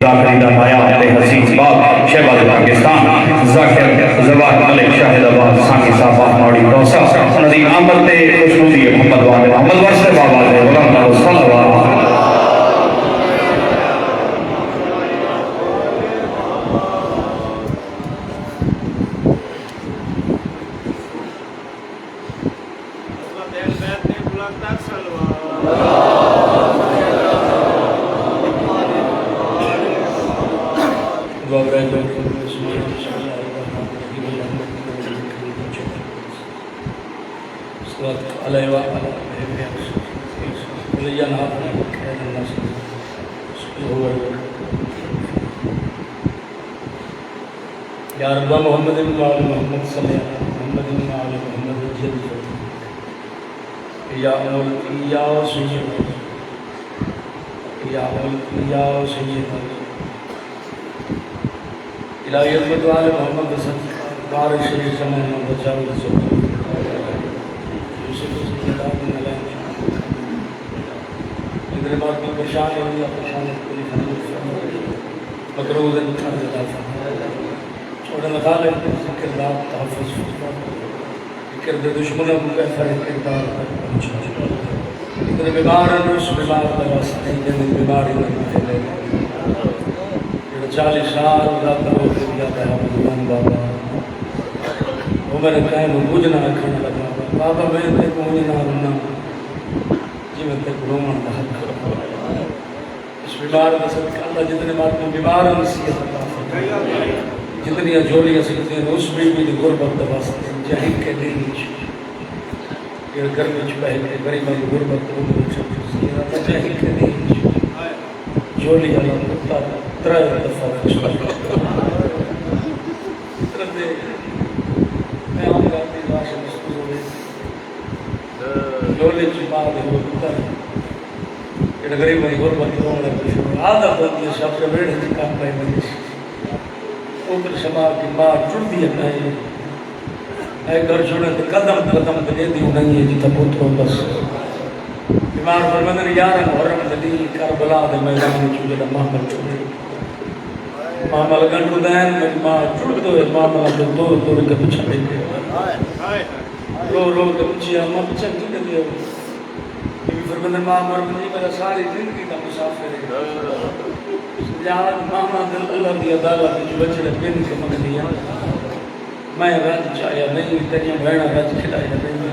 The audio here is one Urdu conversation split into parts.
ذاکرہ مایا حسین باغ شہباز پاکستان ذاکر زبان ملک شاہد آباد ثانی صاحب ماڑی دوسا ندیم احمد تے خوشنودی محمد والد محمد ورثہ بابا دے غلام صلوات یا رب محمد بن آل محمد صلی اللہ محمد بن آل محمد جل یا ملک یا سید یا ملک یا سید الہی عظمت آل محمد صلی بارش زمان بچاو زمان یوسف سید آدم علیہ ادھر بات میں پرشان ہے اللہ پرشان کلی خانت مقروض انکار زدافہ چھوڑا مطالب کردار تحفظ کرد دشمنوں کو کیسر کردار پہنچا ادھر بیمار اس بیمار درست نہیں جن بیماری نہیں پھیلے جو 40 سال رات رو دیا تھا بھگوان بابا وہ میرے قائم بوجھنا رکھنے لگا بابا میں تے پہنچنا رہنا جی میں تے رومن بہت اس بیمار کا صدقہ اللہ جتنے بات میں بیمار نصیحت عطا فرمائے جتنی جوڑیاں سکتے ہیں اس میں بھی غربت دواستے ہیں جہی کے دن یہ گرمی چھپا ہے کہ غریبہ کی غربت کو جہی کے دن جوڑی اللہ کتا ترہ دفعہ چھپا میں آم کرتی باشا مستوز ہوئے جوڑی چھپا دے وہ کتا یہ غریبہ کی غربت کو آدھا بندی شب سے بیڑ ہے کام پائے مجھے اوپر شمار کی ماں چڑھتی ہے اے گھر چھوڑے تو قدم قدم دے دی نہیں ہے جتا پوتروں بس بیمار فرمندر یارن حرم دلی کربلا دے میدان چھوڑے دا محمد چھوڑے محمد گنڈو دین میں ماں چڑھ دو ہے محمد دور دور کے پچھا دے رو رو کے پچھے ماں پچھا کی دے فرمندر ماں مرمنی میرا ساری زندگی کا مسافر ہے یاد ماما دل اللہ دی عدالت جو بچڑے پین کے مگدیا میں رج چاہیا نہیں تیریاں بہنا رج کھلایا نہیں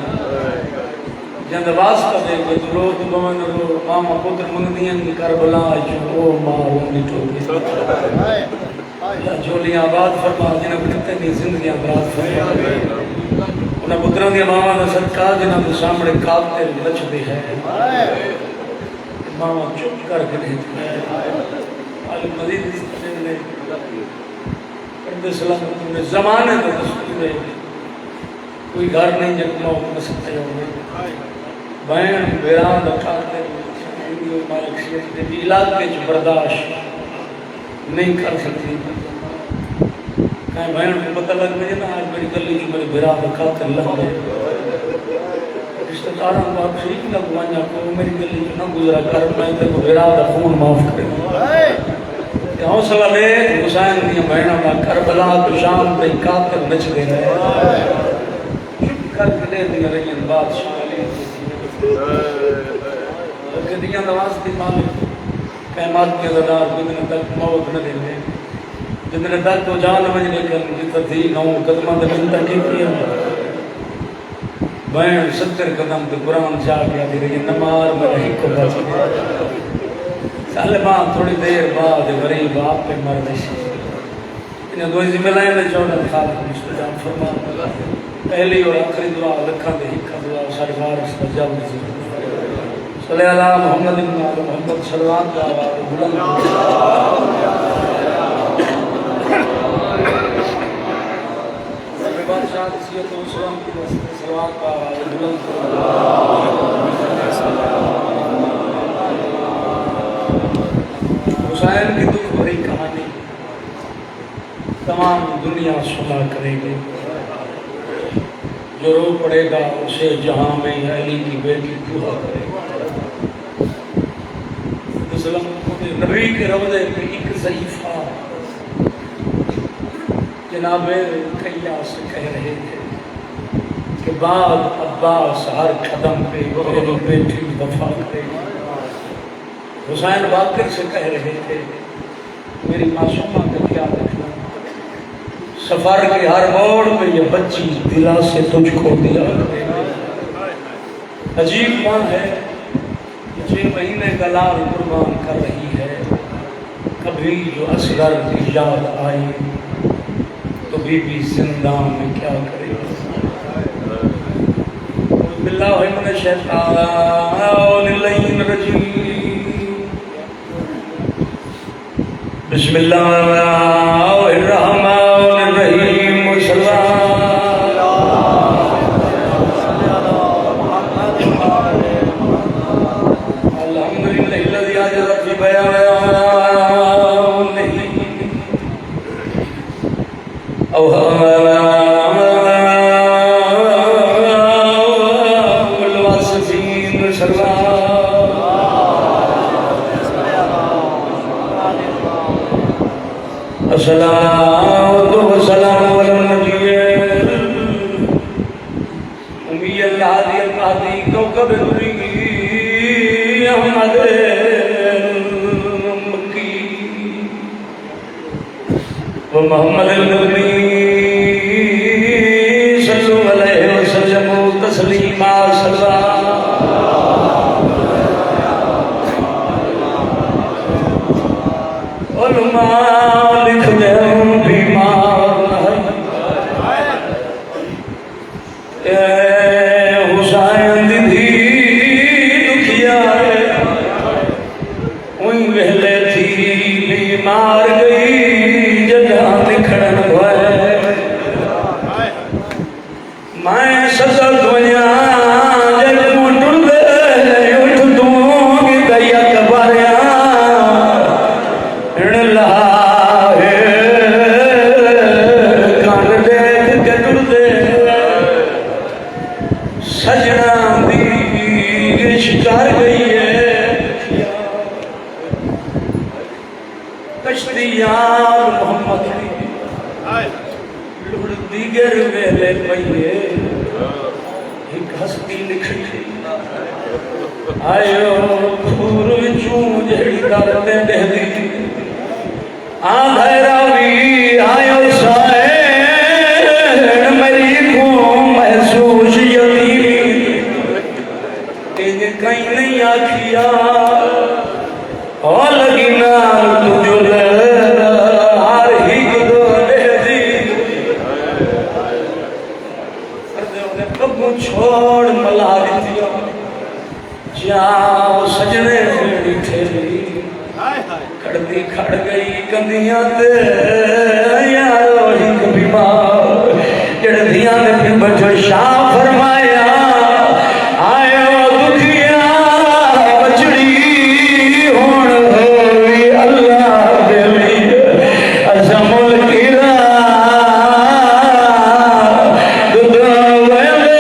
جند واسطہ دے کے رو تو بمن رو ماما پتر مگدیاں کی کربلا جو او ماں رونی ٹوکی یا جولیاں آباد فرما جنہیں بکتے نہیں زندگیاں برات فرما انہیں پتروں دیا ماما دا صدقہ جنہیں تو سامنے کابتے لچ دے ہے ماما چپ کر کے نہیں مزید اس طرح نے پردے سلام نے زمانے میں دستور ہے کوئی گھر نہیں جب موت مسکتے ہوئے بین بیران دکھاتے ہیں مالک شیخ نے بھی علاقے جو برداشت نہیں کر سکتی کہیں بین کو پتہ لگ مجھے نا آج میری گلی جو میرے بیران دکھاتے اللہ نے رشتہ داروں کو آپ شریک نہ گوانیا کو میری گلی جو نہ گزرا کر میں تے کو بیران دا خون معاف کرے حوصلہ لے حسین دیا بہنہ کا کربلا تو شام تے قاتل نچ دے رہے چپ کر کے لے دیا رہی بادشاہ علی کہ دیا نواز دی مالک قیمات کے دار جتنے تک موت نہ دے لے جتنے تک تو جان میں لیکن جتنا تھی نو قدمہ دے ملتا کی کیا بہن 70 قدم تے قرآن جا گیا دی رہی نمار میں رہی کو بس سالے بعد تھوڑی دیر بعد غریب آپ پہ مر نشی انہیں دو ذمہ لائن نے چھوڑا خالق مستجاب فرما پہلی اور آخری دعا لکھا دے ہکا دعا سارے بارس کا جب صلی اللہ محمد محمد صلوات کا آواز بلند بادشاہ سید و اسلام کی صلوات کا آواز بلند حسین کی دکھ بھری کہانی تمام دنیا سنا کرے گی جو رو پڑے گا اسے جہاں میں علی کی بیٹی دعا کرے گا نبی کے روضے پہ ایک ضعیفہ جناب قیاس کہہ رہے تھے کہ بعد عباس ہر قدم پہ میری بیٹی وفا کرے گی۔ حسین باقر سے کہہ رہے تھے میری معصومہ کا کیا رکھنا، سفر کے ہر موڑ پہ یہ بچی دلا سے تجھ کو دیا کرے گی۔ عجیب بات ہے 6 مہینے کا لال قربان کر رہی ہے، کبھی جو اصغر کی یاد آئی تو بی بی زندان میں کیا کرے گی۔ باللہ من الشیطان الرجیم، بسم اللہ الرحمن الرحیم، صلی الحمدللہ الذی عجز فی بیانہ والواصفین، صلی الصلاۃ والسلام علی النبی امی الہادی الہادی کوكب الدری احمد مکی و محمد النبی صلی علیہ وسلم تسلیما، صلی علماء لکھ دیں بیمار حسین دی دکھیا ہے وہیں وہلے تھی بیمار گئی جگہ نکھڑن ہوئے میں سزد ونیا جگ مٹل دے اٹھ دوں گی دیا کباریا سجنا دی شکار گئی ہے کشتیاں محمد لڑ دیگر ویلے پئیے ایک ہستی نکھڑی آئیو کھور وچوں جہڑی کرتے دہ دی آدھے راوی آئیو سائے میری کو محسوس یتیمی تیجے کہیں نہیں آکھیا اور لگی نال تجھو ہر ہی گدو دے دی پردے انہیں کبھو چھوڑ ملا دیا جاؤ سجنے میری تھیلی کڑتی کھڑ گئی کندیاں تے یارو ہی کبھی ماں جڑدیاں نے پھر بچو شاہ فرمایا آئے وہ دکھیا بچڑی ہون ہوئی اللہ دلی عظم القرآن ددو ویلے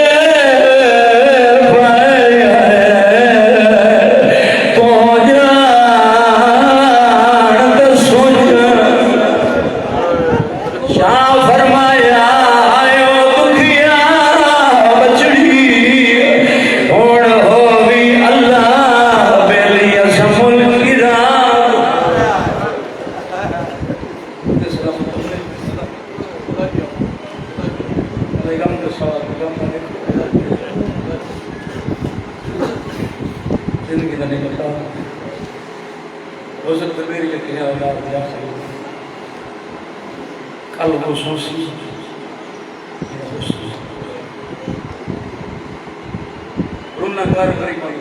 پائے تو جان دسوچ شاہ فرمایا کل خصوصی رونا کار کری پائی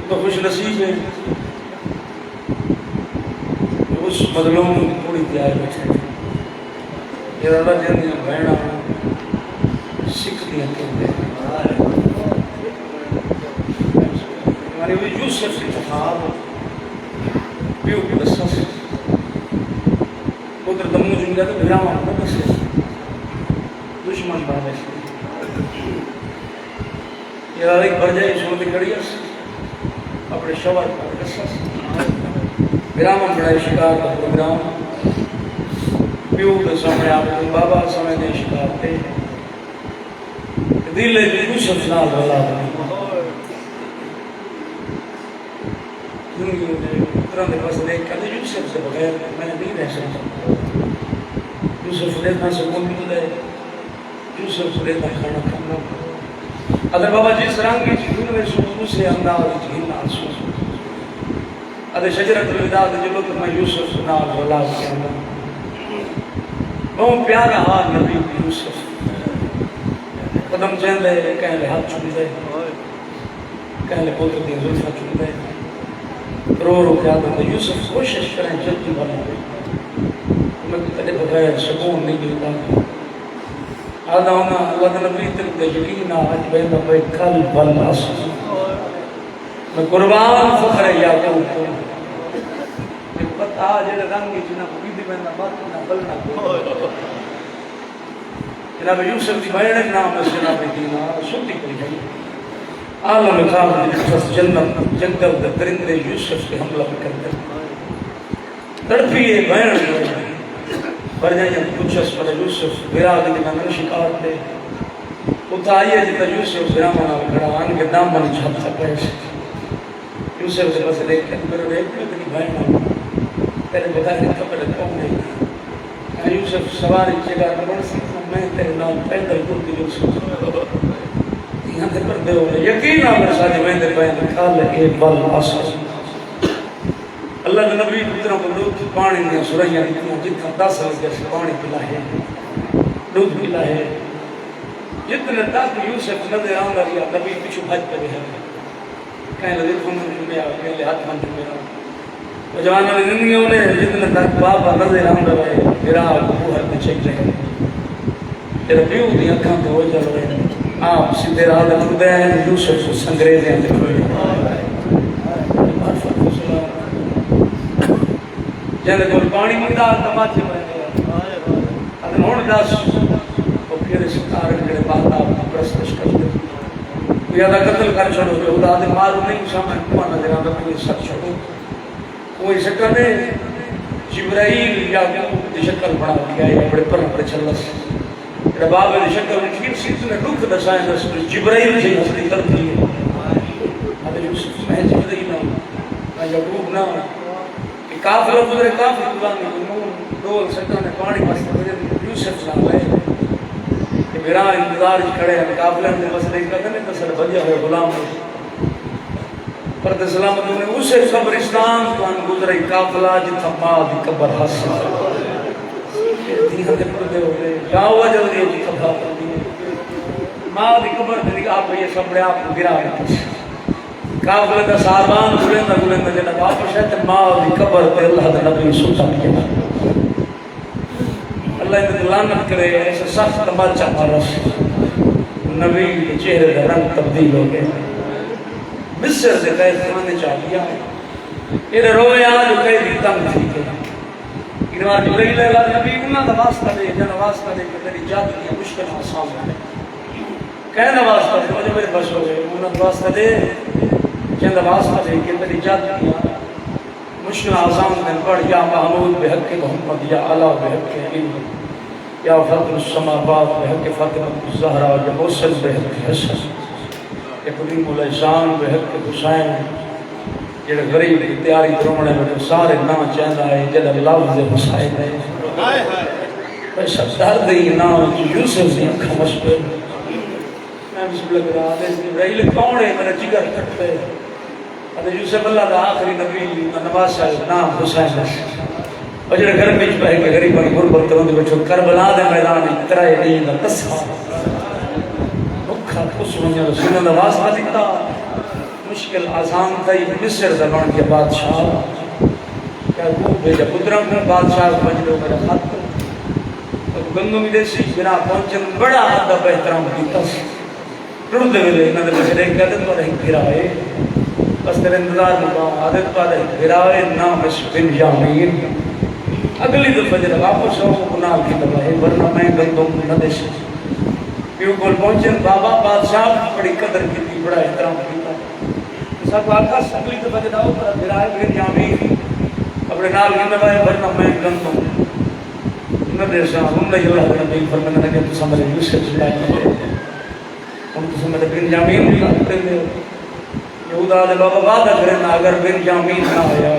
تو خوش نصیب ہے اس مظلوم پوری تیار بیٹھے یہ دادا جنیاں بہنا سکھ دیا کہتے ہیں ہماری ہوئی یوسف سے تخاب پیو کی بسا سے ادھر دمو جن گیا تو بھیراوان نہ بسے دشمن بانے سے شرارے بھر جائے شروع کھڑی اپنے شوہر پر قصص گرام بڑے شکار کا پروگرام پیو کے سامنے آپ کے بابا سامنے دے شکار تے دل یوسف نال والا دنیا نے پتروں کے پاس دیکھ کر یوسف سے بغیر میں نہیں رہ سکتا یوسف لینا سکون ملتا ہے یوسف لینا کھانا کھانا اگر بابا جس رنگ کی جھیل میں سوچوں سے انداز جھیل آنسو اگر شجرت الوداع جلو تو میں یوسف نال والا کے اندر بہت پیارا حال نبی یوسف قدم چین دے کہیں لے ہاتھ چھوڑ دے کہیں لے پوتر دی زلفہ چھوڑ دے رو رو کے آدم دے یوسف کوشش کریں جلدی بنا دے میں کدے بغیر سکون نہیں ملتا آدھا ہونا اللہ کے نبی تک دے یقین آج بہنا بے کل بل آسو میں قربان فخر یعقوب کو میں پتہ آج رنگی جنہ کو بیدی بہنا بات نہ بلنا جناب یوسف کی بہن نام ہے جناب دینا سنتی کوئی ہے عالم خام قصص جنت جنگل دے درندے یوسف سے حملہ کرتے تڑپی ہے بہن پر جائیں کچھ اس پر یوسف بیراغ دینا میں شکار دے اتائیے جتا یوسف برامنا کھڑا آن کے دام من چھپ سکتا ہے یوسف سے بس دیکھ کے میرے دیکھ کے تنی بہن تیرے بتا کے کپڑے کون نہیں یوسف سواری جگہ نبڑ سکتا میں تیرے نام پیدل کرتی یوسف یہاں تے پر دے ہوئے یقین آمر ساتھ میں تیرے بہن کھال لگے بل آسا اللہ کے نبی پتروں کو دودھ پانی دیا سرائیاں دیتیاں جتنا 10 لگے سے پانی پلا ہے دودھ پلا ہے جتنے تک یوسف نظر آن لگیا نبی پیچھو بھاج پہ ہے کہیں لگے خون من جمعے آگے کہیں لے ہاتھ من جمعے آگے جوانوں نے زندگیوں نے جتنے تک بابا نظر آن لگے میرا وہ ہر پہ چیک رہے تیرے پیو دی اکھاں تے ہوئے چل رہے آپ سیدھے راہ دے ٹردے ہیں یوسف کو سنگریزے ہیں دیکھوئے جہاں کوئی پانی مندہ تماچے بنے اگر ہون دس تو پھر ستارے کڑے بات آپ پرستش کرتے کوئی آدھا قتل کر چھوڑو کہ خدا دے مارو نہیں سامنے کوا نظر آدھا کوئی سک چھوڑو کوئی شکر نے جبرائیل یا دی شکل بنا دیا یا بڑے پر چلس رباب دی شکل مشکل سیز نے رکھ دسائیں دس جبرائیل سے حسنی کرتی ہے آدھے یوسف میں جبرائیل نہ میں یعقوب نہ کافر گزرے کافر گزرے نون ڈول سٹانے پانی بس یوسف صاحب ہے کہ میرا انتظار کھڑے ہیں کافلہ نے بس نہیں کرتے نہیں تو سر بھجا ہوئے غلام ہے پرد سلامت نے اسے قبرستان تو ان گزرے کافلہ جتھا ماں دی قبر حسن دیہاں دے پردے ہوئے جاؤ جلدی ہے جتھا بھا پردی ہے ماں دی قبر دے آپ یہ سبڑے آپ کو گرا ہے کافلہ دا ساربان گلندہ جنہ واپس ہے تو ماں دی قبر تے اللہ دا نبی سلطان کیا اللہ نے دلانت کرے ایسا سخت مرچہ مارس نبی کے چہرے دا رنگ تبدیل ہو گئے مصر سے قید خانے چاہ لیا یہ روئے آج قیدی تنگ تھی کہ انوار جبریل اللہ نبی انہاں دا واسطہ دے جنہ واسطہ دے کہ تیری جات کی مشکل آسان ہے کہنا واسطہ دے مجھے میرے بس ہو گئے انہاں دا واسطہ دے چند واسطہ دے کہ تیری جات کیا مشکل آسان دن پڑھ یا محمود بحق محمد یا علا بحق علم یا فضل السماوات بحق فاطمہ الزہرا یا موسل بحق حسن یا قدیم الاحسان بحق حسین جڑے غریب کی تیاری درومنے میں سارے نام چاہتا ہے جڑا لفظ حسین ہے بس درد ہی نام یوسف نے اکھا مشکل میں بسم اللہ کرا دے جبرائیل کون ہے میرا جگر کٹ پہ ادھر یوسف اللہ دا آخری نبی نواز صاحب نام حسین ہے اور جڑے گھر بیچ پہ کہ غریبان غربت کروں دے بچو کربلا دے میدان اترائے نہیں دا تصحا مکھا خوش منیا رسول اللہ واسطہ دیتا مشکل آسان تھا یہ مصر زبان کے بادشاہ کیا گوب بھیجا پدرم میں بادشاہ بجلو میرا خط گندوں میں دیسی بنا پہنچن بڑا عدب احترام دیتا رد ملے انہوں نے بچے دیکھ کہتے تو رہی پھرائے بس تیرے انتظار مقام عادت پا رہی پھرائے نام اس بن جامعین اگلی دفعہ جب واپس ہو گناہ کی دبائے ورنہ میں گندوں نہ دیسی پیو کو پہنچے بابا بادشاہ بڑی قدر کی تھی بڑا احترام کیتا سب آقا سکلی تو بجے داؤ پر برائے بھیر جامی اپنے نال کی نوائے بھرنا میں گنتا ہوں نبی صاحب ہم نے یہ رہا نبی فرمانا لگے تو سمجھے یوسف جلائے مجھے ہم تو سمجھے بن جامین کرتے ہیں یہودا دے بابا وعدہ کرنا اگر بن جامین نہ آیا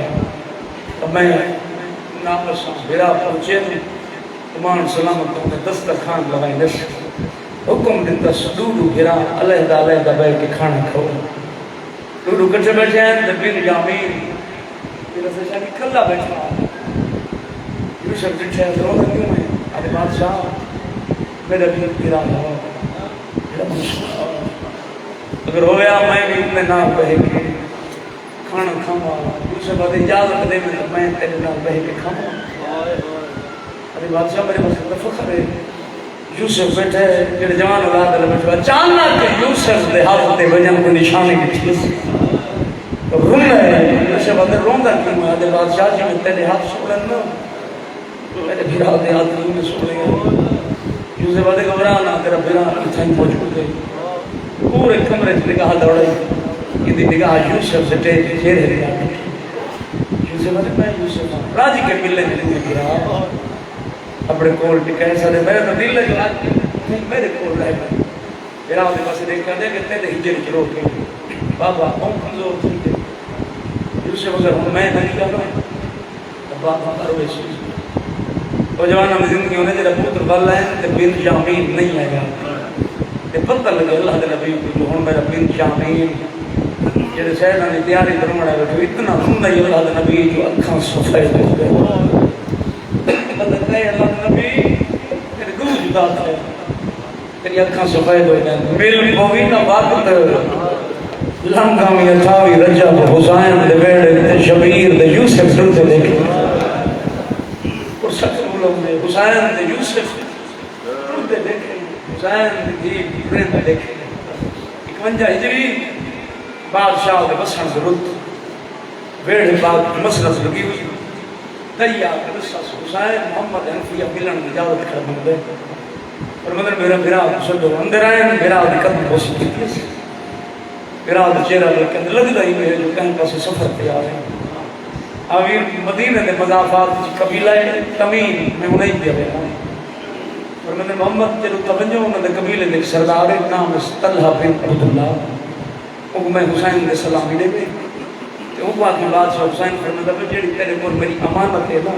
تو میں ناقص بھیرا پہنچے امان سلامت نے دسترخوان لگائے نش حکم دیتا ڈوڈو بھیرا علیحدہ علیحدہ بیٹھ کے کھانا کھاؤ ڈوڈو کٹھے بیٹھے ہیں تو بن جامین پھر اسے شاید کھلا بیٹھا یوسف جٹھے ہیں تو کیوں میں ارے بادشاہ میرے بھی بھیرا لاؤ اگر ہویا میں بھی اتنے نام بہے کے کھانا کھاما دوسرے بعد اجازت دے میں تیرے نام بہے کے کھاما ارے بادشاہ میرے پاس فخر ہے یوسف بیٹھے جڑے جوان اولاد علیہ بیٹھے اچانک کہ یوسف دے ہاتھ تے وجن کو نشانے کی چیز روم ہے دوسرے بعد روندا کیوں ہے ارے بادشاہ جی میں تیرے ہاتھ سوڑن نا میرے بھیرا دے ہاتھ میں سوڑے گا یوسف بعد گھبرانا تیرا بھیرا اتھائی موجود ہے پورے کمرے سے نگاہ دوڑائی یہ نگاہ یوسف سے چہرے دیا یوسف میں یوسف راجی کے ملنے میں نہیں گرا اپنے کول ٹکائے سارے میرے تو دل لگا میرے کول رہے میرا آدھے پاسے دیکھا دے کہ تیرے ہجر چلو کے بابا ہم کمزور تھی گئے یوسف اگر ہوں میں نہیں کرنا تو بابا اروے سوچ وہ جوانا میں زندگی ہونے جیرا پوتر بالا ہے تو بن جامین نہیں آئے گا پتہ لگے اللہ دے نبی کو جو ہوں میرا بن جامین جیسے سیدہ نے تیاری کرنا ہے تو اتنا ہندہ ہی اللہ دے نبی جو اکھاں سفید ہو گئے پتہ کہے اللہ دے نبی تیرے دو جدا تھے تیری اکھاں سفید ہو گئے مل موینا وقت لنگا میں اتھاوی رجب حسین دے بیڑے دے شبیر دے یوسف سلتے دیکھے اور سکر ملوں میں حسین دے یوسف سلتے دیکھے حسین دی پرند دیکھے 51 ہجری بادشاہ دے بسن ضرورت ویڑ بعد مسلس لگی ہوئی دریا کے رسس حسین محمد حنفیہ ملن کی اجازت کر مندے اور مدر میرا براد سجو اندر آئے براد قدم بوسی کی تھی براد چہرہ لیکن لگ دائی میں جو کہیں پاس سفر پہ آ رہے ہیں آویر مدینہ دے مضافات قبیلہ تمیم میں انہیں بھی آئے ہیں اور میں نے محمد جلو توجہ انہوں نے قبیلے نے سردار نام طلحہ بن عبداللہ وہ میں حسین دے سلامی دے گئے کہ وہ باقی بادشاہ حسین فرماتا ہے جیڑی تیرے کو میری امانت ہے نا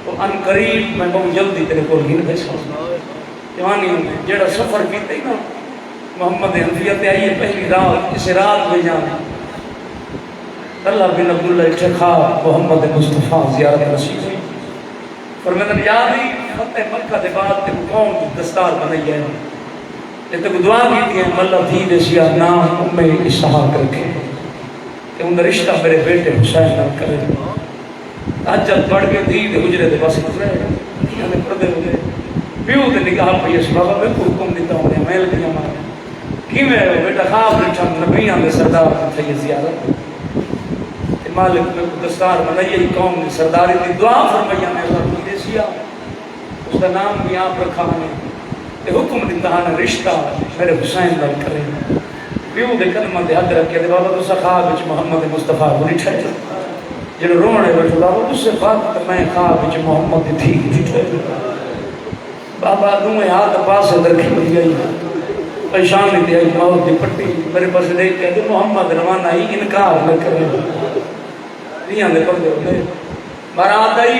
تو ان قریب میں بہت جلدی تیرے کو گھن بھیجا جوانی میں جیڑا سفر کیتے ہی نا محمد حنفیہ تے آئیے پہلی رات اسے رات میں جانا طلحہ بن عبداللہ اتخا محمد مصطفیٰ زیارت رسید فرماتا ہے یاد ہی فتح مکہ دے بعد تے قوم کی دستار بنائی ہے جب تک دعا کی تھی ملہ تھی دے سیاہ نام امی اسحاق رکھے کہ ان رشتہ میرے بیٹے حسین نہ کرے حجت پڑھ کے تھی دے حجرے دے بس گزرے یعنی پردے ہوئے پیو دے نگاہ پہ اس بابا میں کو حکم دیتا ہوں میں لگی ہمارے کی میں بیٹا خواب رکھا نبیان دے سردار تھا یہ زیارت مالک میں دستار بنائی ہے قوم نے سرداری دی دعا فرمائی میں فرمائی دے سیا اس کا نام بھی آپ رکھا نے تے حکم دیتا ہے رشتہ میرے حسین نال کرے پیو دے قدمہ دے حد رکھے دے بابا تو خواب وچ محمد مصطفیٰ کو نٹھے جڑے رونے بیٹھے بابا اس سے بات میں خواب وچ محمد تھی نٹھے بابا دوئے ہاتھ پاس رکھی دی گئی پریشان دی آئی موت دی پٹی میرے پاس دیکھ کے دے محمد روانہ ہی انکار نہ کرے نہیں آنے پڑھ دے ہوتے بارات آئی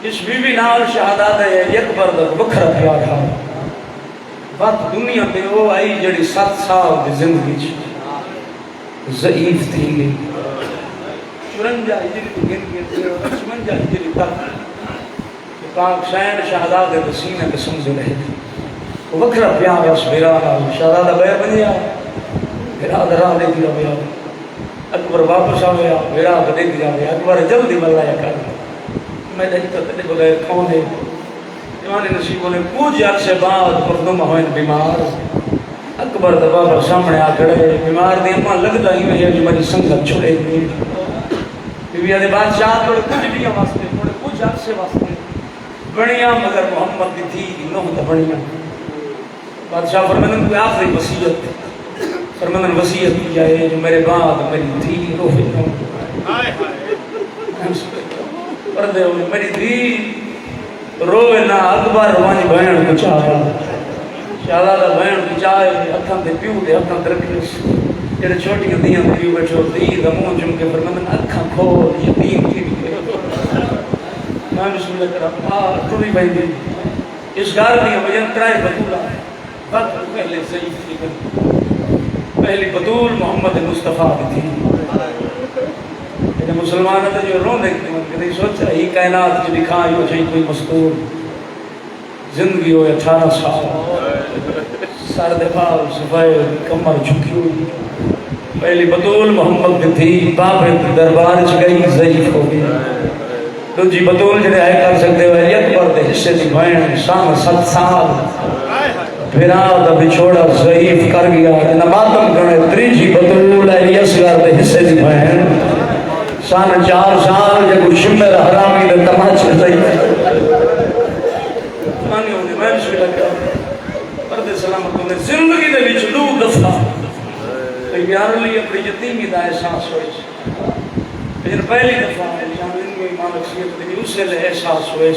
اس بی بی نال شہادات ہے یک برد بکھر پیار تھا وقت دنیا پہ وہ آئی جڑی 7 سال دی زندگی ضعیف تھی گئی 54 ہجری تو گن گئے 55 ہجری تک پاک شہن شہادات دے سینے پہ سمجھ رہے تھے وہ بکھر پیار اس میرا شہادات بے بنیا میرا درہ لے دیا بیا اکبر واپس آیا میرا دے دیا بیا اکبر جلدی ملایا کر میں دیکھتا تیرے بغیر کون ہے جوانی نصیبوں نے کچھ عرصے بعد مردم ہوئے بیمار اکبر دبا پر سامنے آ کھڑے بیمار دی اماں لگتا ہی میں جو میری سنگت چھوڑے گئی بیوی آدھے بادشاہ تھوڑے کچھ دیا واسطے تھوڑے کچھ عرصے واسطے بڑیاں مگر محمد دی تھی نو تا بڑیاں بادشاہ فرماندن کوئی آخری وصیت فرماندن وصیت کیا ہے جو میرے بعد میری دھی روحے ہوں پردے ہوئے میری دھی روئے نہ اکبر روانی بہن کو چاہا شہزادہ بہن کو چاہے ہتھاں دے پیو دے ہتھاں تے رکھیس جڑے چھوٹی دیاں پیو بیٹھو دی دا منہ چم کے فرماندن اکھاں کھول یتیم کی میں بسم اللہ کرا ٹوری بھائی دی اس گھر دی وجہ ترائے بطولہ وقت پہلے ضعیف تھی پہلی بطول محمد مصطفیٰ کی تھی مسلمان ہے جو رون دیکھتے ہیں کہ سوچا ہی کائنات جو دکھائی ہو چاہیے کوئی مستور زندگی ہو 18 سال سر دفاع صفائے کمر جھکی ہوئی پہلی بطول محمد کی تھی باپ دربار چ گئی ضعیف ہو گئی دوجی بطول جڑے آئے کر سکتے ہوئے یک پر دے حصے دی بہن شام 7 سال پھرا دا بچھوڑا ضعیف کر گیا نماتم کرنے تریجی بطول ہے اصغر دے حصے دی بہن سان 4 سال جب شمر حرامی دے تماچے ضعیف مانی ہونے میں بسم اللہ کرا پردے سلامت ہونے زندگی دے بچ 2 دفعہ بیان لی اپنی یتیمی دا احساس ہوئی لیکن پہلی دفعہ جانلن کو امام اکسیت دی اسے لے احساس ہوئے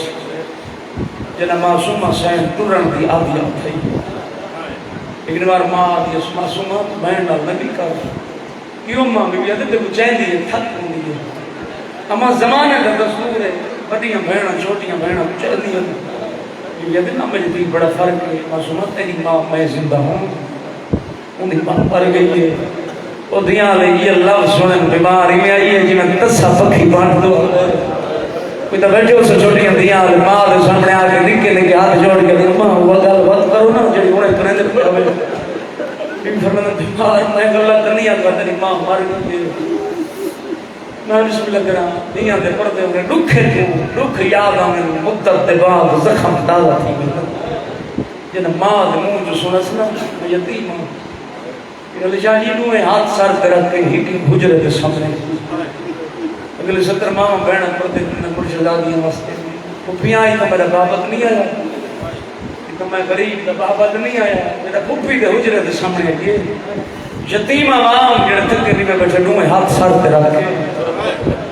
جنہ معصومہ سین ٹرن دی آدھی آتھائی لیکن بار ماں آدھی اس معصومہ بہن ڈال نبی کر کیوں ماں بھی آدھے کو چاہی دی تھک ہوندی ہے اما زمانے کا دستور ہے بڑیاں بہناں چھوٹیاں بہناں چاہی دی ہے یہ دن مجھے بھی بڑا فرق ہے معصومہ تیری ماں میں زندہ ہوں انہیں ماں پر گئی ہے وہ دیاں لے یہ اللہ سنن بیماری میں آئی ہے جی میں تسا پکھی بانٹ دو کوئی تو بیٹھے ہو سے چھوٹیاں دیاں لے ماں دے سامنے آگے نکے لے کے ہاتھ جوڑ کے دیاں ماں وہ گل بات کرو نا جڑی انہیں کرنے دے پڑھا ہوئے بھی فرمانا بیمار میں گلہ کرنی آگا تیری ماں مار گئی میں بسم اللہ کرا دیاں دے پردے ہوئے رکھے کیوں رکھ یاد آنے مقدر تے بعد زخم تازہ تھی جنہ ماں دے منہ جو سنس نا یتیم ہوں علی شاہ جی نوے ہاتھ سر کرک کے ہی بھجرے دے سامنے اگلے 70 ماں بہنہ پردے نے مرشدہ دیاں واسطے پھپیاں آئی تو میرا بابت نہیں آیا تو میں غریب تو بابت نہیں آیا میرا پھپی دے حجرے دے سامنے یہ یتیم عوام جڑے تکری میں بیٹھے نوے ہاتھ سر کرک کے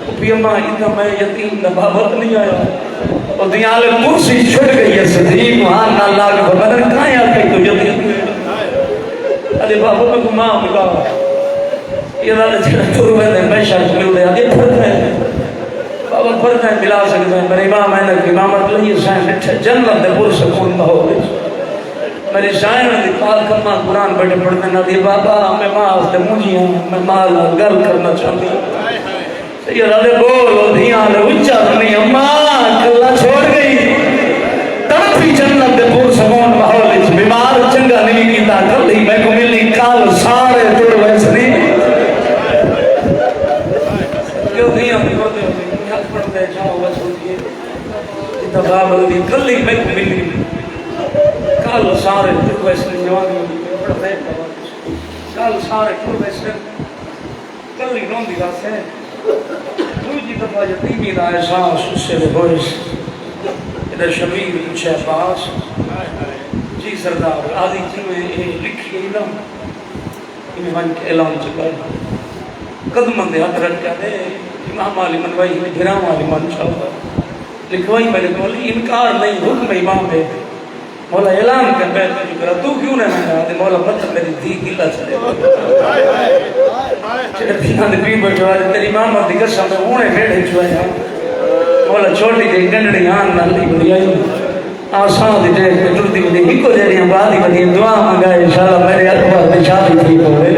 پھپی اماں اتنا میں یتیم دا بابت نہیں آیا اور دیالے کرسی چھٹ گئی ہے صدیق وہاں نہ لاغ بدن کہاں آ گئی تو یتیم ادھے بابو میں کو ماں بگا یہ دادے چھڑا چھوڑ میں میں شرط مل دے آدھے پھرد ہے بابا پھرد ہے ملا سکتے ہیں میرے امام ہے کہ امامت لئیے سائن لٹھے جنت دے پور سکون بہو دے میرے سائن دی پاک کمہ قرآن بیٹھے پڑھتے ہیں دی بابا میں ماں دے مجھے ہوں میں مال گل کرنا چاہتی ہوں سید آدھے بولو دھیاں لے اچھا نہیں اماں کلہ چھوڑ گئی تڑپی جنت دے پور سکون بہو دے بیمار چنگا نہیں کیتا کل ہی میں کو ملنی کال سارے توڑ ویسے نہیں کیوں نہیں ہم پڑھتے ہوتے ہیں حق پڑھتے ہیں جاؤ بس ہوتی ہے اتنا باب ہوتی ہے کل ہی میں کو ملنی کال سارے توڑ ویسے نہیں جوانی ہوتی ہے پڑھتے ہیں کال سارے توڑ ویسے کل ہی نون دی راس ہے دوجی دفعہ یتیمی دا احساس اس سے ہوئیس ادھر شبیر پوچھے پاس جی سردار آدھی چیزیں لکھی علم انہیں من کے اعلان چکا ہے قدم دے حد رکھ دے امام علی من بھائی گرام علی من چاہتا لکھوائی میرے مولی انکار نہیں حکم امام ہے مولا اعلان کر بیٹھ جو کرا تو کیوں نہیں میں آدھے مولا مطلب میری دھی گلہ چلے چلے دیاں دے بھی بیٹھو آدھے تیری امام آدھی قسم میں ہونے بیٹھے چوئے مولا چھوٹی جی گنڈڑی آن نالی بڑی آئی آسان دی دیکھ میں جڑتی ہوئی ہی کو جیڑیاں بادی بدی دعا مانگائے انشاءاللہ میرے اکبر دی شادی ٹھیک ہوئے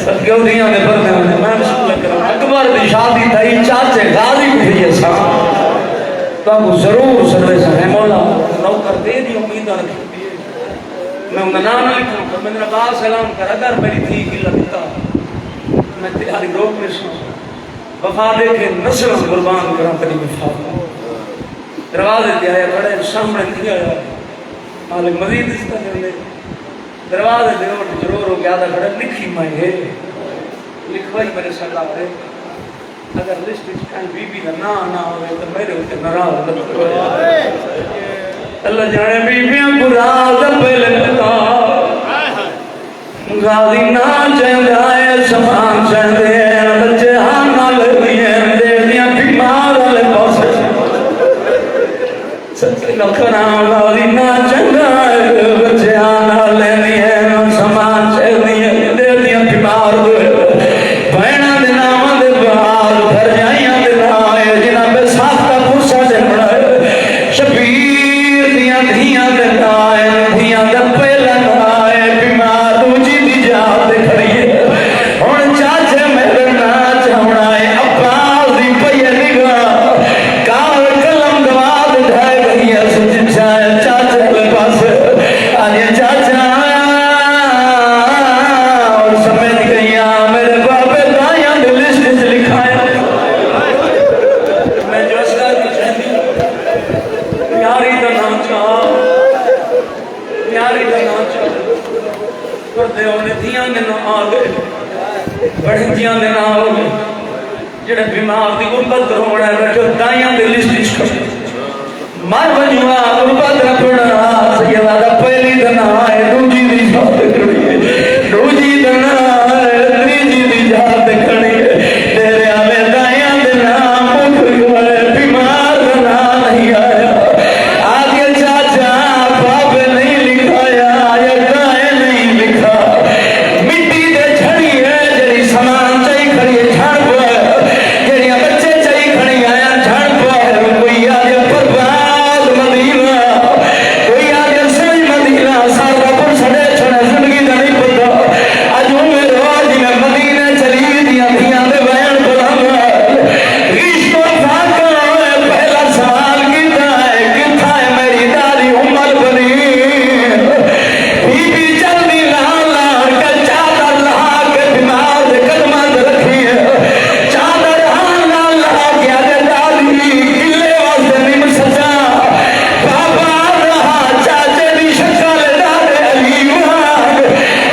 سب کیوں دیاں دے پردے ہوئے میں بسم اللہ کروں اکبر دی شادی تھا ہی چاچے غازی بھی تھی ایسا تو آپ کو ضرور سروے سے ہے مولا نوکر دے دی امیدہ رکھی دیئے میں انہیں نام لکھوں کہ میں نے باہر سلام کر اگر میری تھی گلہ دیتا میں تیاری روک میں سنوں وفا دے کے نسل قربان کرا تری وفا دروازے دے آیا کھڑے سامنے نہیں آیا مالک مزید اس کا جانے دروازے دے اور ضرور ہو گیا تھا کھڑے لکھی میں ہے لکھوائی میرے سردار ہے اگر لسٹ کہیں بی بی نہ ہوئے تو میرے ہوتے ناراض اللہ جانے بی بیاں قرآن پہلے غازی نہ چاہتا ہے سامان چاہتے ہیں بچے ہاں نہ لگی ہیں دے دیا بیمار والے پاس سچے لکھنا غازی نہ چاہتا ہے بچے ہاں نہ لگی ہیں سامان چاہتی ہیں دے دیا بیمار بہنا دے نام دے بہار گھر جائیاں دے نائے جنہ بے ساتھ کا پرسا دے بڑھائے شبیر دیا دھیاں دے نائے دھیاں دے پہلا نائے بیمار دوجی دی جات کھڑیے اور چاچے میرے ناچ ہمڑائے اپاس دی پہیے نگاہ کار کلم دواد ڈھائے گئی ہے سچ چاہے چاچے کے پاس آجے چاچا اور سمجھ گئی میرے بابے دائیاں دے لسٹ سے لکھائے میں جو اسکار کی چاہتی پیاری دا ناچا پیاری دا ناچا پردے ہونے دیاں دے نہ آگے بڑھیں دیاں دے نہ آگے جڑے بیمار دی غربت روڑا ہے بیٹھو دائیاں دے لسٹ کر مار بنیوا غربت رکھنا سیدہ دا پہلی دن آئے دوجی دی جات کھڑی ہے دوجی دن آئے تریجی دی جات کھڑی ہے تیرے آلے دائیاں دے نام مکھ گئے بیمار دن نہیں آیا آگے چاچا بابے نہیں لکھایا آیا دائیں نہیں لکھا مٹی دے چھڑی ہے جری سامان چاہی کھڑی ہے جھاڑ پہ جری بچے چاہی کھڑی آیا جھاڑ پہ کوئی آگے برباد مدینہ کوئی آگے سوئی مدینہ سارا پر سڑے چھڑے زندگی دا نہیں پتا آج میں روز میں مدینہ چلی دیا دیا دے بیان بلانگا رشتوں فاقہ پہلا سوال کیتا ہے کتھا ہے میری داری عمر بنی بی بی جلدی لان لان کا چادر لہا کے بیمار دے قدمات رکھی ہے چادر ہان لان لہا کے آگے دادی کلے واسطے نیم سجا بابا رہا چاچے دی شکل دادے علی وہاں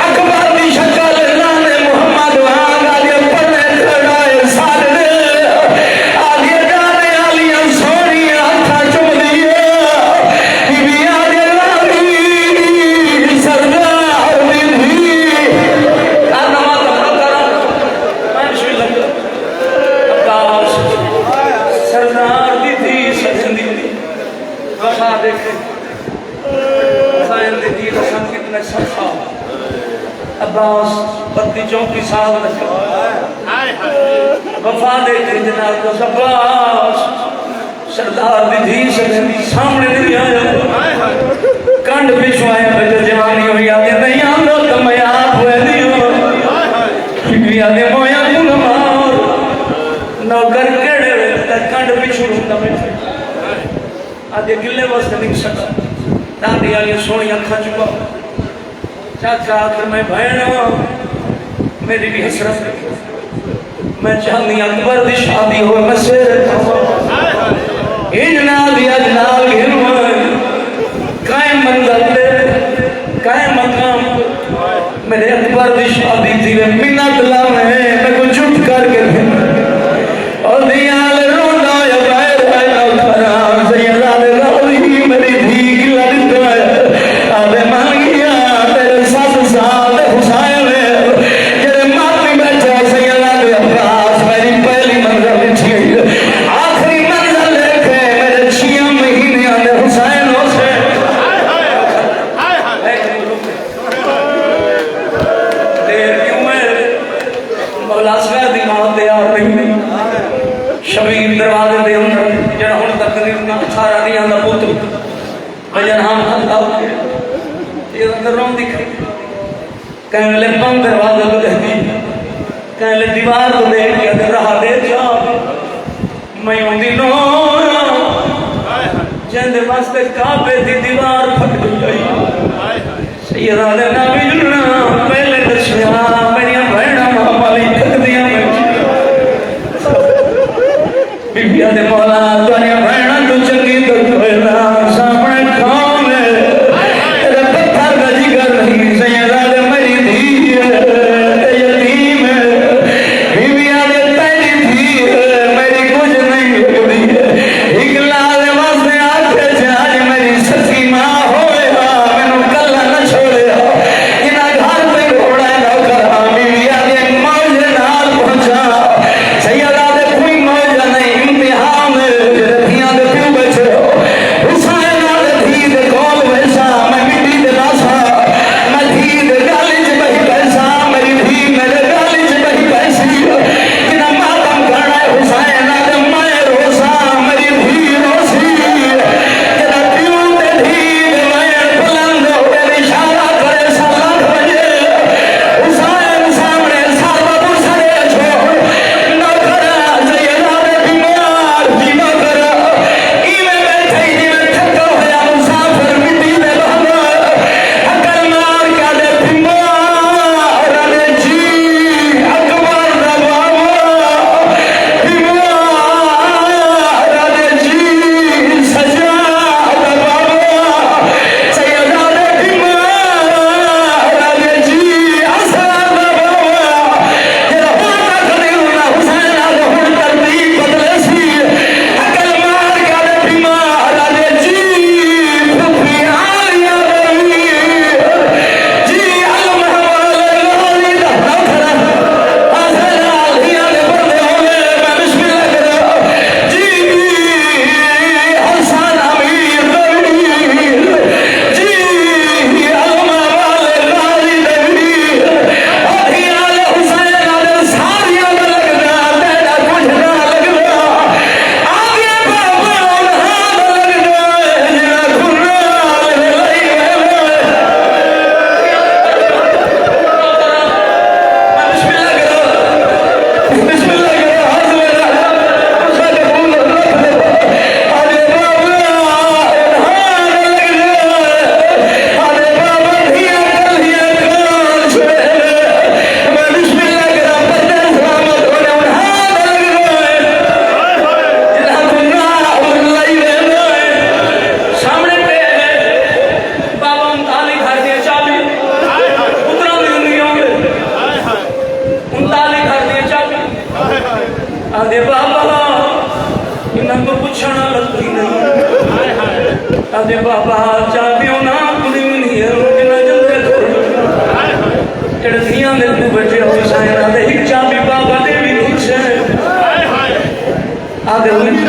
اکبر دی شکل دادے محمد وہاں آگے پڑھنے کھڑائے سارے آگے دادے علیاں سونی آتھا چم دیئے بی بی آگے لاری سردار دی بھی آنما تفرق کرا میں بسم اللہ عباس سردار دی تھی سجن دی وفا دیکھے خائن دی تھی رسم کتنے صفحہ عباس بتی چونکی سال رکھا وفا دیکھے جناب کو عباس سردار دی تھی سجن دی سامنے دی آیا کنڈ پچھوائے بجر جوانی ہوئی آتے نہیں آندو تو میں آپ ہوئے دیو بھی آتے مویا دوں مار نوکر کڑے ہوئے کنڈ پچھو رہتا بیٹھے آدھے گلے واسطے نہیں سکا دادی آگے سونی اکھا چکا چاچا آخر میں بہنا میری بھی حسرت میں چاہنی اکبر دی شادی ہوئے میں سیر اجنا دیا جنال گھنوائے قائم منزل دے قائم مقام میرے اکبر دی شادی تھی میں منت لاؤں میں کو چھٹ کر کے اور دیال رونا یا باہر ہے نوکران سیدہ دے راضی میری دھیگ لڑتا ہے آدھے مان گیا تیرے 7 سال حسین جرے ماتی بیٹھا سیدہ دے عباس میری پہلی منزل چھئی آخری منزل لکھے میرے 6 مہینے آدھے حسین دیر کیوں میں مولا سوید دی ماں تیار نہیں شبیر دروازے دے اندر جڑا ہن تقریر میں سارا نہیں آندا پوت بجن ہم اللہ یہ اندر رون دکھائی کہیں لے پم دروازے کو دہتی کہیں لے دیوار کو دیکھ کے اندر رہا دے جا میں ہوں دی نو جند واسطے کعبے دی دیوار پھٹ گئی سیدہ دے نبی جلنا پہلے دشیا میری بہنا مامالی تھک دیا میں بیبیا دے مولا تانیا بہنا تو چنگی تو کوئنا سامنے کھاؤں ہے تیرے پتھر کا جگر نہیں سیدہ دے میری دھی ہے یتیم ہے بیبیا دے پہلی دھی ہے میری کچھ نہیں ہوئی ہے اگلا دے واسطے آکھے جاج میری سکی ماں ہوئے میں نو کلہ نہ چھوڑے انہا گھر پہ گھوڑا ہے آدھے بابا انہاں کو پوچھنا لگتی نہیں آدھے بابا چاہتیوں نہ کلی نہیں ہے انہاں جندے تھوڑی جڑے دھیاں دے تو بچے ہوئی سائن آدھے ہی چاہتی بابا دے بھی پوچھے آدھے ہوئی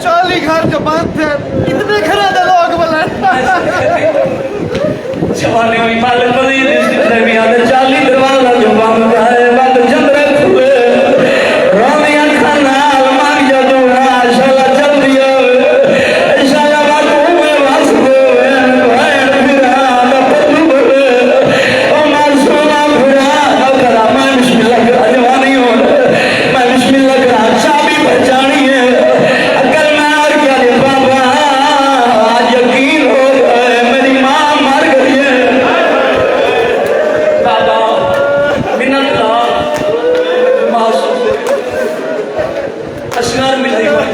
40 گھر جو بند تھے اتنے گھرہ دے لوگ بلائے جوانی ہوئی مالک مزید اس کی بھی آدھے 40 دروازہ جو بند ہے بند جندے کھلے رامیاں کھانا مانگ جدونا شالا چل دیا شالا باکو میں واسدے بھائن پھران پتو بھرے او مارسونا پھران کرا میں بسم اللہ کرا جوانی ہوں میں بسم اللہ کرا چابی پہچانی ہے اکل میں آر کیا لے بابا آج یقین ہو گئے میری ماں مر گئی ہے بابا منت لا معصوم اشکار ملائی ہوئی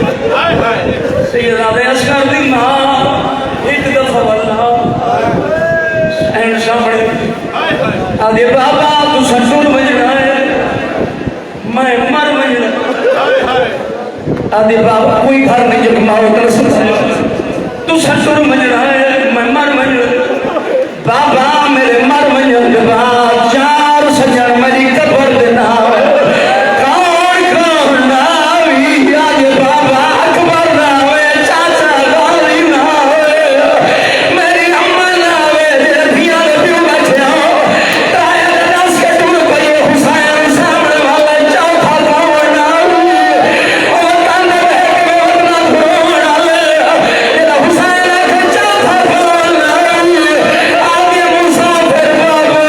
سید آدھے اشکار دی ماں ایک دفعہ واللہ این سامنے آدھے بابا تو سٹور بجنا ہے میں مر بجنا آدھے بابا کوئی گھر نہیں جو کماؤ کر سکتا تو سٹور بجنا ہے میں مر بجنا بابا میرے مر بجنا کے بعد 4 سجن میری قبر دینا کون کون ناوی آج بابا اکبر ناوے چاچا غالی ناوے میری اماں ناوے دھیاں دے پیو بیٹھے ہوں تایا دس کے ٹور پئیے حسین سامنے والے چوتھا کون ناوی اور تن بہت میں اتنا کھڑون والے جیلا حسین آکھے چوتھا کون ناوی آگے مسافر بابا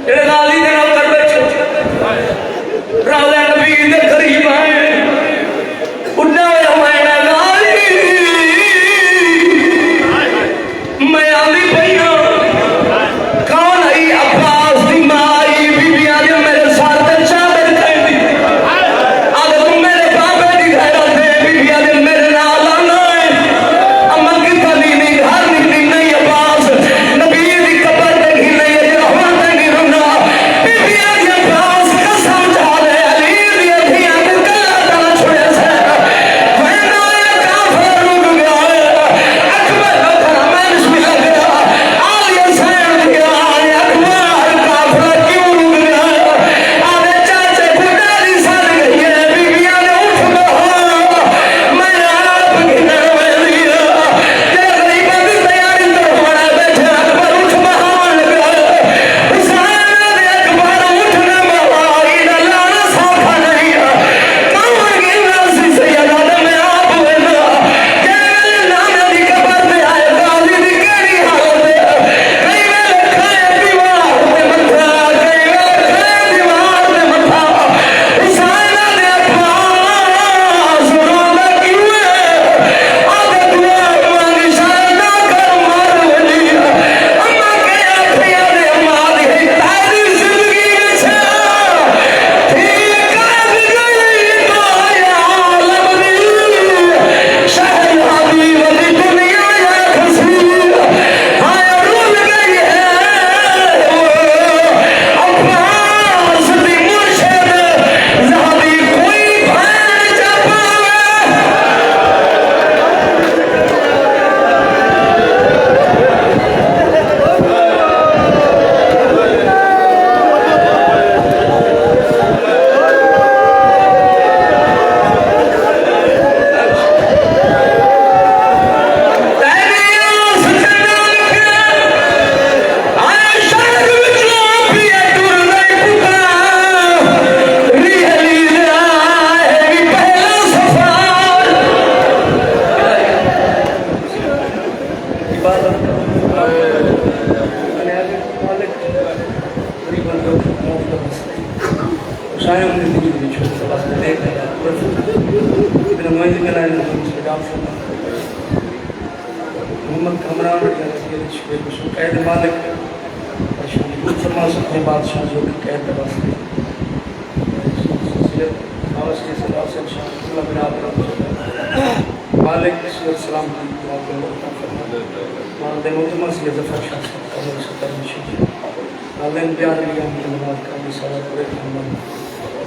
جڑے غازی دے نوکر بیٹھے راضی نبی دے قریب آئے اڈا ہوا میں غازی میں آلی پہنا کون آئی عباس دی ماں آئی بی بی آج میرے ساتھ چادر کہنی آگے تم میرے پاپے دی غیرت ہے بی بی آج میرے نال آنا ہے اما کی تلی نہیں گھر نکلی نہیں عباس نبی دی قبر دیکھی نہیں ہے رحمت نہیں رہنا بی بی آج عباس قسم جھالے علی دی ادھیاں کو کلا کلا چھوڑے سے میں نویا کافر رک گیا اکبر بکر میں بسم اللہ گیا آلی حسین دیا اکبر کافر کیوں رک گیا آدھے چاچے پھٹاری سال گئی ہے بی بی آج اٹھ بہا میں آپ گھنے میں دیا جے غریبہ دی تیاری کروانا بیٹھے اکبر اٹھ بہان لگا حسین دے اکبر اٹھنے بہائی نہ لانا سوکھا نہیں کون گلنا سی سیدہ دے میں آپ ہوئے جے میرے نانا دی قبر دے آئے غازی دی کیڑی حالت ہے کئی ویلے کھائے دیوار دے متھا کئی ویلے کھائے دیوار دے متھا حسین دے عباس رونا کیوں ہے آدھے دعا مانگی شاید نہ کر مار ولی اما کے آتھیا دے اما دی ہے تاری زندگی میں چھا ٹھیک آج گئی تو عالم دی شہر حبی ولی دنیا یا خسیر ہائے رول گئی ہے عباس دی مرشد زہبی کوئی بھین جب تیری آس جنال کے آئے شہر وچوں پیے ٹر نہیں پکا ریحلی دے آئے بھی پہلا سفار عبادت شاید زندگی دی چھوٹا بس دیکھ لیا اتنا مہنگی میں لائن محمد کامران قید مالک فرما سکتے بادشاہ جو کہ قید واسطے مالک السلام کی ظفر شاہ عالم پیار لیا نماز کا بھی سارا پورے خاندان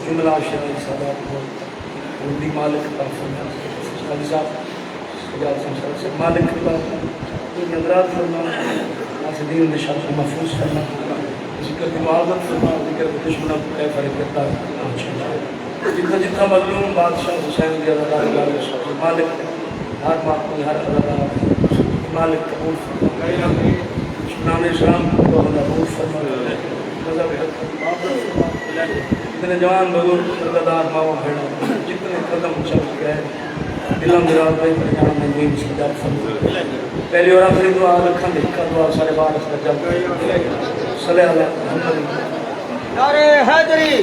جملہ شرعی سادات کو ہندی مالک کا فرمان علی صاحب سے مالک کے بعد نظرات فرمان ناصدین نشان سے محفوظ کرنا ذکر کی معاذت فرما ذکر کی دشمنوں کو کیف رکھتا جتنا جتنا مظلوم بادشاہ حسین کی عزادار مالک ہر ماقی ہر عزادار مالک قبول فرما نام اسلام کو قبول فرما مذہب اتنے جوان بزرگ سردار ماں بہنوں جتنے قدم چل گئے دلم دراد بھائی پریان میں بھی سجاد فرما پہلی اور آخری دعا رکھن دکھا دعا سارے بار سجاد صلی اللہ علیہ وسلم نعرہ حیدری